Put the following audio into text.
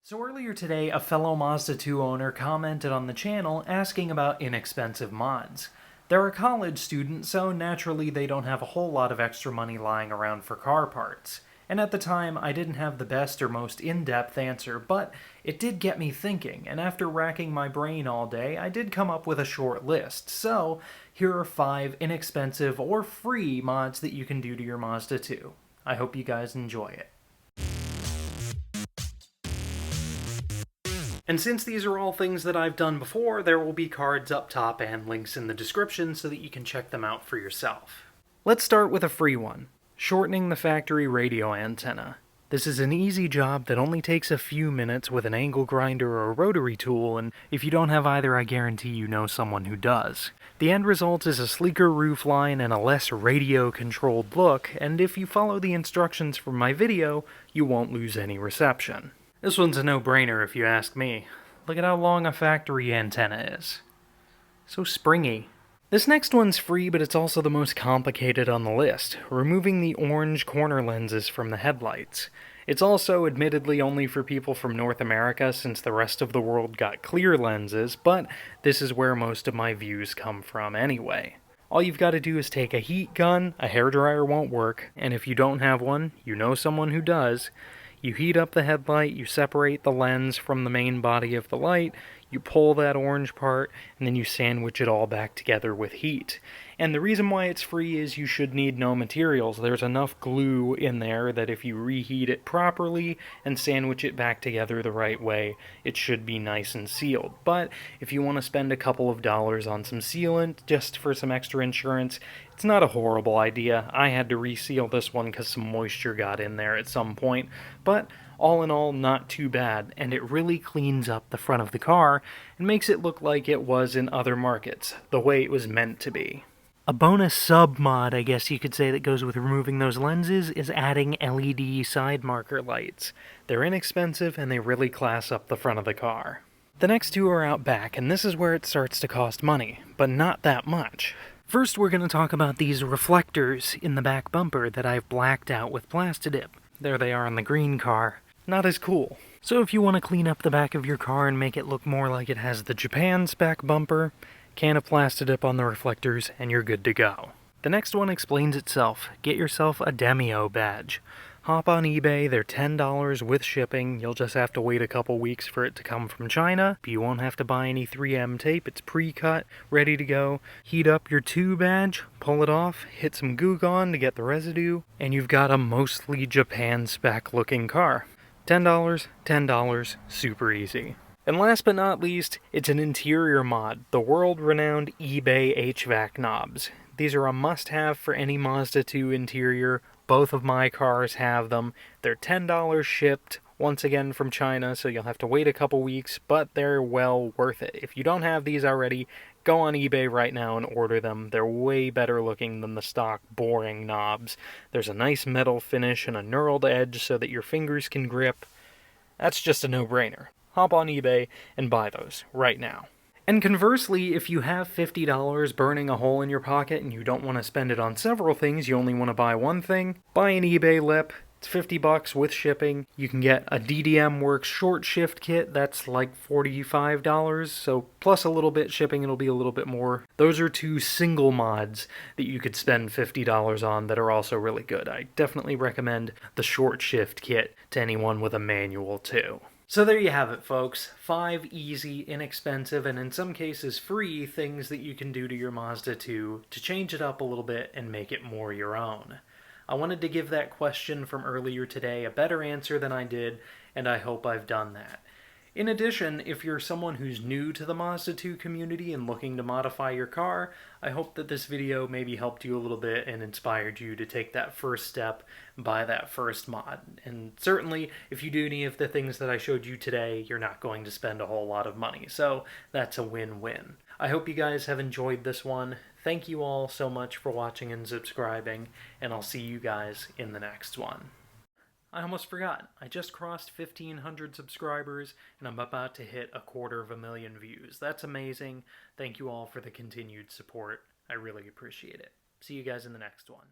So earlier today, a fellow Mazda 2 owner commented on the channel asking about inexpensive mods. They're a college student, so naturally they don't have a whole lot of extra money lying around for car parts. And at the time, I didn't have the best or most in-depth answer, but it did get me thinking, and after racking my brain all day, I did come up with a short list. So, here are 5 inexpensive or free mods that you can do to your Mazda 2. I hope you guys enjoy it. And since these are all things that I've done before, there will be cards up top and links in the description so that you can check them out for yourself. Let's start with a free one. Shortening the factory radio antenna. This is an easy job that only takes a few minutes with an angle grinder or a rotary tool, and if you don't have either, I guarantee you know someone who does. The end result is a sleeker roofline and a less radio-controlled look, and if you follow the instructions from my video, you won't lose any reception. This one's a no-brainer if you ask me. Look at how long a factory antenna is. So springy. This next one's free, but it's also the most complicated on the list, removing the orange corner lenses from the headlights. It's also admittedly only for people from North America since the rest of the world got clear lenses, but this is where most of my views come from anyway. All you've got to do is take a heat gun, a hairdryer won't work, and if you don't have one, you know someone who does. You heat up the headlight, you separate the lens from the main body of the light, you pull that orange part, and then you sandwich it all back together with heat. And the reason why it's free is you should need no materials. There's enough glue in there that if you reheat it properly and sandwich it back together the right way, it should be nice and sealed. But if you want to spend a couple of dollars on some sealant just for some extra insurance, it's not a horrible idea. I had to reseal this one because some moisture got in there at some point, but all in all, not too bad, and it really cleans up the front of the car and makes it look like it was in other markets, the way it was meant to be. A bonus sub-mod, I guess you could say, that goes with removing those lenses is adding LED side marker lights. They're inexpensive and they really class up the front of the car. The next two are out back, and this is where it starts to cost money, but not that much. First, we're going to talk about these reflectors in the back bumper that I've blacked out with Plasti-Dip. There they are on the green car. Not as cool. So if you want to clean up the back of your car and make it look more like it has the Japan spec bumper, can of Plasti-Dip on the reflectors, and you're good to go. The next one explains itself. Get yourself a Demio badge. Hop on eBay, they're $10 with shipping. You'll just have to wait a couple weeks for it to come from China, but you won't have to buy any 3M tape. It's pre-cut, ready to go. Heat up your 2 badge, pull it off, hit some Goo Gone to get the residue, and you've got a mostly Japan spec looking car. $10, super easy. And last but not least, it's an interior mod, the world-renowned eBay HVAC knobs. These are a must-have for any Mazda 2 interior. Both of my cars have them. They're $10 shipped, once again from China, so you'll have to wait a couple weeks, but they're well worth it. If you don't have these already, go on eBay right now and order them. They're way better looking than the stock boring knobs. There's a nice metal finish and a knurled edge so that your fingers can grip. That's just a no-brainer. Hop on eBay and buy those right now. And conversely, if you have $50 burning a hole in your pocket and you don't want to spend it on several things, you only want to buy one thing, buy an eBay lip. It's $50 with shipping. You can get a DDM Works short shift kit. That's like $45, so plus a little bit shipping, it'll be a little bit more. Those are 2 single mods that you could spend $50 on that are also really good. I definitely recommend the short shift kit to anyone with a manual too. So there you have it, folks. 5 easy, inexpensive, and in some cases free things that you can do to your Mazda 2 to change it up a little bit and make it more your own. I wanted to give that question from earlier today a better answer than I did, and I hope I've done that. In addition, if you're someone who's new to the Mazda 2 community and looking to modify your car, I hope that this video maybe helped you a little bit and inspired you to take that first step, buy that first mod. And certainly, if you do any of the things that I showed you today, you're not going to spend a whole lot of money, so that's a win-win. I hope you guys have enjoyed this one. Thank you all so much for watching and subscribing, and I'll see you guys in the next one. I almost forgot, I just crossed 1,500 subscribers, and I'm about to hit 250,000 views. That's amazing. Thank you all for the continued support. I really appreciate it. See you guys in the next one.